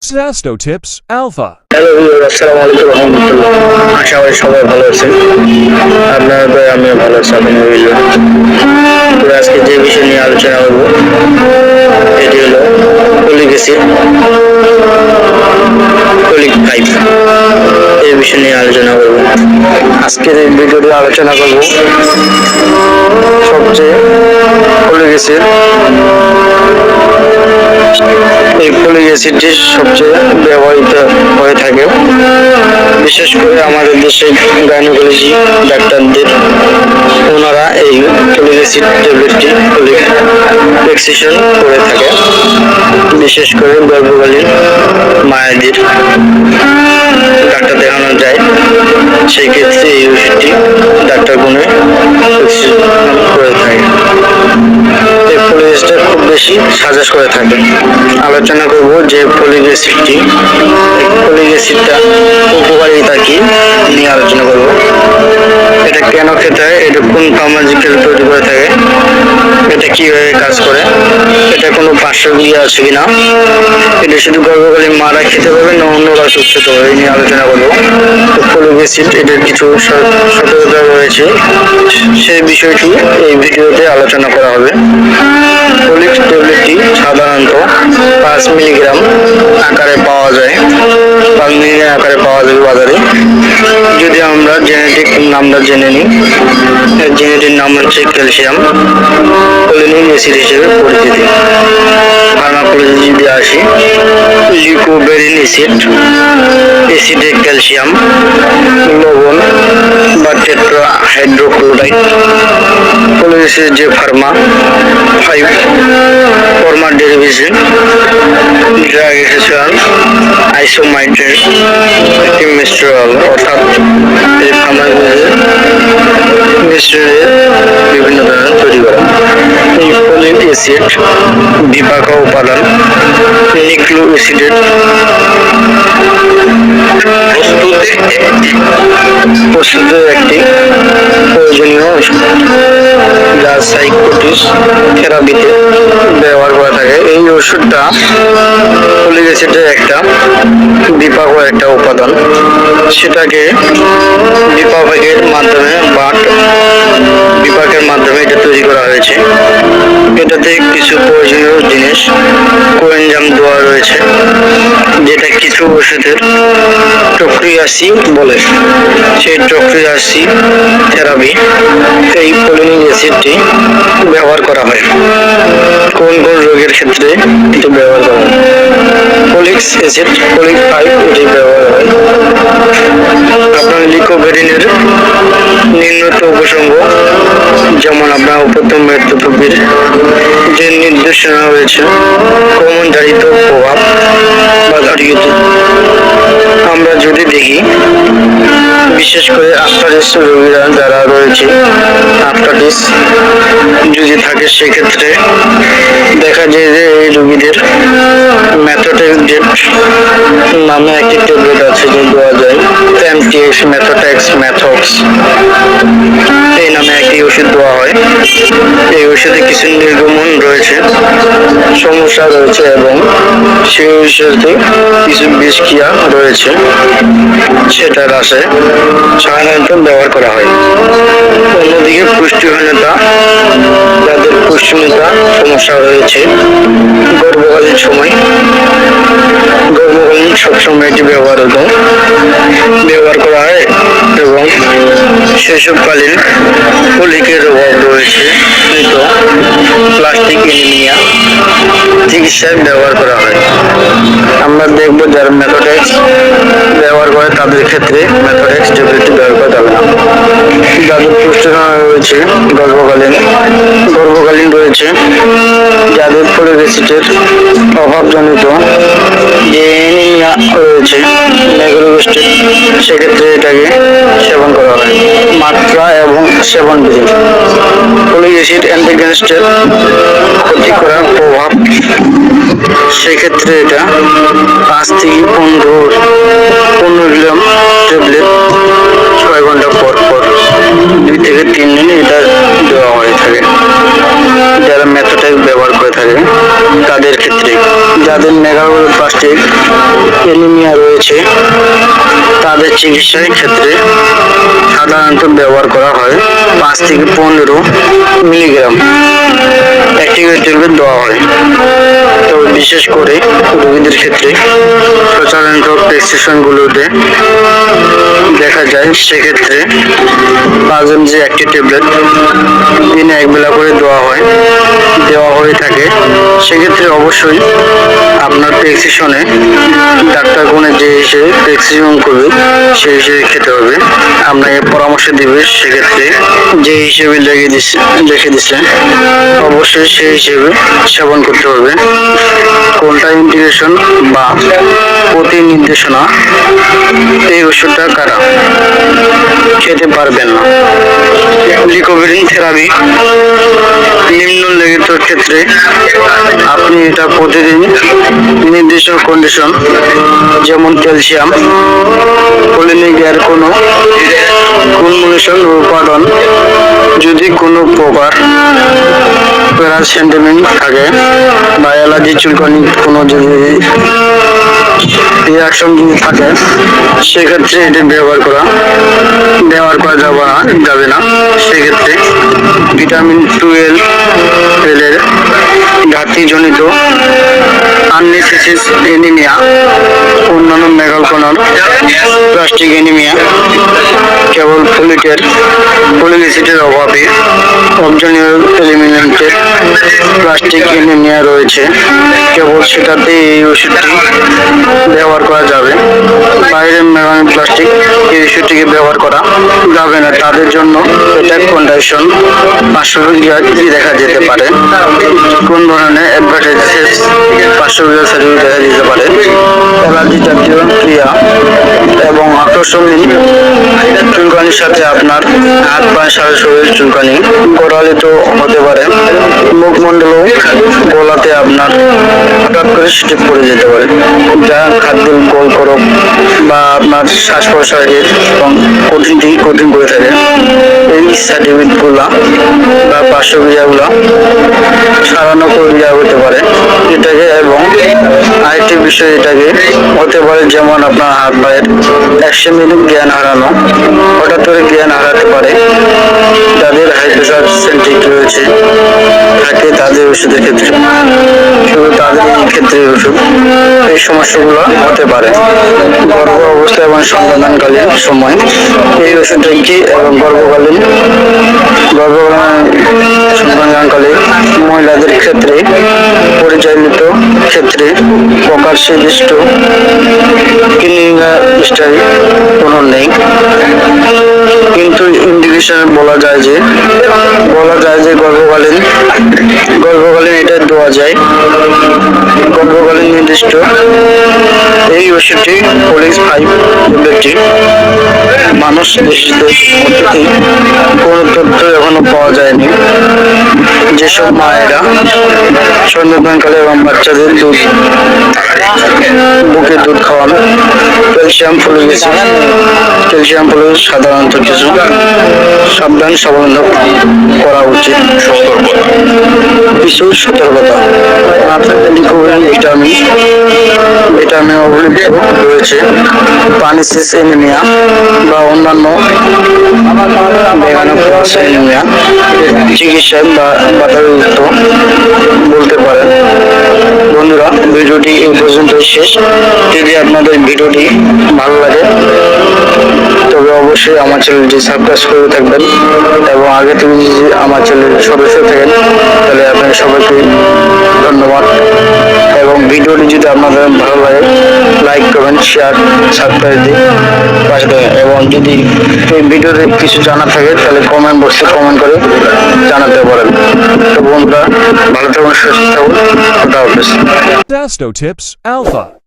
Sasto Tips Alpha. Hello viewer, আসসালামু আলাইকুম রহমতুল্লাহ। আশা করি সবাই ভালো আছেন। আপনারা তো আমিও ভালো আছি আলহামদুলিল্লাহ। তো আজকে যে বিষয় নিয়ে আলোচনা করব এটি হলো ফলিক অ্যাসিড, ফলিক 5 এই বিষয় নিয়ে আলোচনা করব। আজকের এই ভিডিওতে আলোচনা করব সবচেয়ে ফলিক অ্যাসিড, এই ফলিক অ্যাসিডটি সবচেয়ে ব্যবহৃত হয়ে থাকে, বিশেষ করে আমাদের দেশে গাইনোকোলজি ডাক্তারদের। ওনারা এই ফলিক অ্যাসিড ট্যাবলেটটি ফলিক প্রেসক্রিপশন করে থাকে, বিশেষ করে গর্ভকালীন মায়েদের ডাক্তার দেখানো যায়, সেই ক্ষেত্রে এই ওষুধটি ডাক্তার গুণে প্রেসক্রিপশন করে থাকে। এই ফলিক অ্যাসিডটা খুব বেশি সাজেস্ট করে থাকে। আলোচনা করব যে ফলিক অ্যাসিডটি, ফলিক অ্যাসিডটা উপকারিতা কি নিয়ে আলোচনা করব। এটা কেন খেতে হয়, এটা কোন ফার্মাসিউটিক্যাল তৈরি করে থাকে, এটা কিভাবে কাজ করে, এটা কোনো পার্শ্বক্রিয়া আছে কিনা, এটা শুধু গর্ভকালীন মারা খেতে পারবে না অন্যরা খেতে পারবে, এই নিয়ে আলোচনা করব। ফলিক অ্যাসিড এটার কিছু সতর্কতা রয়েছে, সেই বিষয়টি এই ভিডিওতে আলোচনা করা হবে। ফলিক ট্যাবলেটটি সাধারণত 5 মিলিগ্রাম আকারে পাওয়া যায়, 5 মিলিগ্রাম আকারে পাওয়া যাবে বাজারে। যদি আমরা জেনেটিক নামটা জেনে নিই, জেনেটিক নাম হচ্ছে ক্যালসিয়াম ফলিক অ্যাসিড হিসেবে পরিচিত। ফার্মাকোলজি যদি আসি, লিউকোবেরিন অ্যাসিড, অ্যাসিডে ক্যালসিয়াম, লবণ বা টেট্রা হাইড্রোক্লোরাইড, ফলিক অ্যাসিড যে ফার্মা 5 ফর্মার ডেরিভেশন, ড্রাগেশন, আইসোমাইট্রেট, মিশ্রণ, অর্থাৎ এই মিশ্রণের বিভিন্ন ধরনের তৈরি করা। এই ফলিক অ্যাসিড বিপাকা উপাদান নিউক্লিক অ্যাসিডের প্রস্তুতের একটি প্রয়োজনীয় ওষুধ, যা সাইকোটিস থেরাপিতে ব্যবহার করা থাকে। এই ওষুধটা ফলিক অ্যাসিডের একটা বিপাক একটা উপাদান, সেটাকে বিপাকের মাধ্যমে বিপাকের মাধ্যমে এটা তৈরি করা হয়েছে। এটাতে কিছু প্রয়োজনীয় জিনিস কোএনজাইম দেওয়া রয়েছে, যেটা কিছু ওষুধের টক্রিয়াসি বলে। সেই টক্রিয়াসি থেরাপি এই ফলিক অ্যাসিডটি ব্যবহার করা হয়। কোন কোন রোগের ক্ষেত্রে এটি ব্যবহার করা হয়? ফলিক অ্যাসিড ফলিক 5 এটি ব্যবহার হয়। আপনার লিউকোবেরিনের নিম্নত উপসর্গ, যেমন আপনার প্রথম মৃত্যুপূর্বের যে নির্দেশনা রয়েছে, কর্মধারিত প্রভাব বা ধারিত। আমরা যদি দেখি, বিশেষ করে আফটারিস রোগীরা যারা রয়েছে, আফটারিস যদি থাকে সেক্ষেত্রে দেখা যায় যে এই রোগীদের ম্যাথোটেক্স নামে একটি ট্যাবলেট আছে যে দেওয়া যায়, এমটিএক্স, ম্যাথোটেক্স, ম্যাথক্স এই নামে একটি ওষুধ দেওয়া হয়। এই ওষুধে কিছু নির্গমন রয়েছে, সমস্যা রয়েছে এবং সেই ওষুধে কিছু বিষক্রিয়া রয়েছে, সেটা হ্রাসে সাধারণত ব্যবহার করা হয়। অন্যদিকে পুষ্টিহীনতা, যাদের পুষ্টিহীনতা সমস্যা রয়েছে গর্ভকালীন সময়, গর্ভকালীন সবসময় এটি ব্যবহার করা হয় এবং শৈশবকালীন ফলিকের অভাব রয়েছে, প্লাস্টিক এনিমিয়া চিকিৎসায় ব্যবহার করা হয়। আমরা দেখব যারা ম্যাথোটেক্স ব্যবহার করে তাদের ক্ষেত্রে ম্যাথোটেক্স ট্যাবলেটটি ব্যবহার করা যাবে না। যাদের পুষ্টিহীনতা রয়েছে, গর্ভকালীন রয়েছে, যাদের ফলিক অ্যাসিডের অভাবজনিত যে এনিমিয়া রয়েছে, নেগ্রোস্টেড, সেক্ষেত্রে এটাকে সেবন করা হয়। মাত্রা এবং সেবন বিধি। ফলিক অ্যাসিড অ্যান্টাগনিস্টের ক্ষতি করার প্রভাব, সেক্ষেত্রে এটা 5 থেকে 15 গ্রাম ট্যাবলেট 6 ঘন্টা পর 2 থেকে 3 দিন এটা দেওয়া হয়ে থাকে। যারা ম্যাথোটেক্স ব্যবহার করে থাকে তাদের ক্ষেত্রে যাদের মেগালোপ্লাস্টিক অ্যানিমিয়া রয়েছে তাদের চিকিৎসার ক্ষেত্রে সাধারণত ব্যবহার করা হয় 5 থেকে 15 মিলিগ্রাম অ্যাক্টিভেট ট্যাবলেট দেওয়া হয়। তবে বিশেষ করে রোগীদের ক্ষেত্রে প্রচলিত প্রেসক্রিপশনগুলোতে দেখা যায় সেক্ষেত্রে 5 mg একটি ট্যাবলেট দিনে একবেলা করে দেওয়া হয়ে থাকে। সেক্ষেত্রে অবশ্যই আপনার প্রেসক্রিপশনে ডাক্তার কোনে যে হিসেবে প্রেসক্রিপশন করবে সেই হিসেবে খেতে হবে। আপনাকে পরামর্শ দিবে, সেক্ষেত্রে যে হিসেবে লিখে দিচ্ছে অবশ্যই সেই হিসেবে সেবন করতে হবে। কোনটা ইন্ডিকেশন বা প্রতি নির্দেশনা এই ওষুধটা কারা খেতে পারবেন না। রিকভারি থেরাপি নিম্নলিখিত ক্ষেত্রে আপনি এটা প্রতিদিন নির্দিষ্ট কন্ডিশন যেমন ক্যালসিয়াম পলিনিক এর কোনো কনভলিউশন উৎপাদন যদি কোনো প্রকার প্যারাসেন্টিমেন্ট থাকে বা অ্যালার্জি চুলকানি কোনো যদি রিয়াকশন যদি থাকে সেক্ষেত্রে এটি ব্যবহার করা যাবে না। সেক্ষেত্রে ভিটামিন 12 এর ঘাটতিজনিত আননেসেসারি অ্যানিমিয়া, অন্যান্য মেগালোপ্লাস্টিক অ্যানিমিয়া কেবল ফোলিক অ্যাসিডের অভাবে অবজনীয় এলিমেন্টের প্লাস্টিক অ্যানিমিয়া রয়েছে, কেবল সেটাতে এই ওষুধটি ব্যবহার করা যাবে। বাইরের প্লাস্টিক এই ওষুধটিকে ব্যবহার করা যাবে না। তাদের জন্য এটা কন্ডিশন পার্শ্বক্রিয়া দেখা যেতে পারে। কোন ধরনের অ্যাডভার্টাইজেস পার্শ্বক্রিয়া দেখা যেতে পারে? অ্যালার্জি জাতীয় ক্রিয়া এবং আকর্ষণীয় চুলকানির সাথে আপনার হাত পায়ে সারা শরীর চুলকানি, গোড়ালিত হতে পারে, মুখমণ্ডল গলাতে আপনার হঠাৎ করে স্টিপ পড়ে যেতে পারে, যা খাদ্যের গোলকরক বা আপনার শ্বাস প্রশ্বাসের কঠিন করে থাকে। এই সার্টিফিকেটগুলা বা পার্শ্বক্রিয়াগুলা সারানো করে দেওয়া হতে পারে এটাকে। এবং আরেকটি বিষয় এটাকে হতে পারে যেমন আপনার হাত পায়ের 100 মিনিট জ্ঞান হারানো, হঠাৎ করে জ্ঞান হারাতে পারে। যাদের হাই প্রেশার সেন্ট্রিক রয়েছে থাকে তাদের ওষুধের ক্ষেত্রে, শুধু তাদের ক্ষেত্রে ওষুধ এই সমস্যাগুলো হতে পারে। গর্ভ অবস্থা এবং সন্তানকালীন সময় এই ওষুধটা কি এবং গর্ভকালীন সন্তানকালীন মহিলাদের ক্ষেত্রে পরিচালিত ক্ষেত্রে প্রকাশ্যে দৃষ্ট ক্লিনিক্যাল স্টাডি কোনো নেই, কিন্তু ইন্ডিকেশন বলা যায় যে গর্ভকালীন এটা দেওয়া যায়। গর্ভকালীন নির্দিষ্ট এই ওষুধটি ফোলিক 5 ট্যাবলেটটি মানুষ পদ্ধতি কোনো তথ্য এখনো পাওয়া যায়নি। যেসব মায়েরা সন্তানকালে এবং বাচ্চাদের বুকে দুধ খাওয়ান, ক্যালসিয়াম ফোলিক সাধারণত কিছু সাবধান সাবধান করা উচিত। কিছু সতর্কতা ভিটামিন অবলুপ্ত রয়েছে। পানিসিস অ্যানিমিয়া বা অন্যান্য অ্যানিমিয়া চিকিৎসা বা বাধাগ্রস্ত বলতে পারেন। বন্ধুরা, ভিডিওটি এই পর্যন্ত শেষ। যদি আপনাদের ভিডিওটি ভালো লাগে তবে অবশ্যই আমার চ্যানেলটি সাবস্ক্রাইব করে থাকবেন এবং আগে থেকে যদি আমার চ্যানেলের সদস্য থাকেন তাহলে আপনাদের সবাইকে ধন্যবাদ। এবং ভিডিওটি যদি আপনাদের ভালো লাগে লাইক করবেন, শেয়ার, সাবস্ক্রাইব দিয়ে পাশে থাকবেন। এবং যদি এই ভিডিওতে কিছু জানার থাকে তাহলে কমেন্ট বক্সে কমেন্ট করে জানাতে পারেন। তো বন্ধুরা, ভালো থাকুন, সুস্থ থাকুন, খোদা হাফেজ। Dasto Tips Alpha.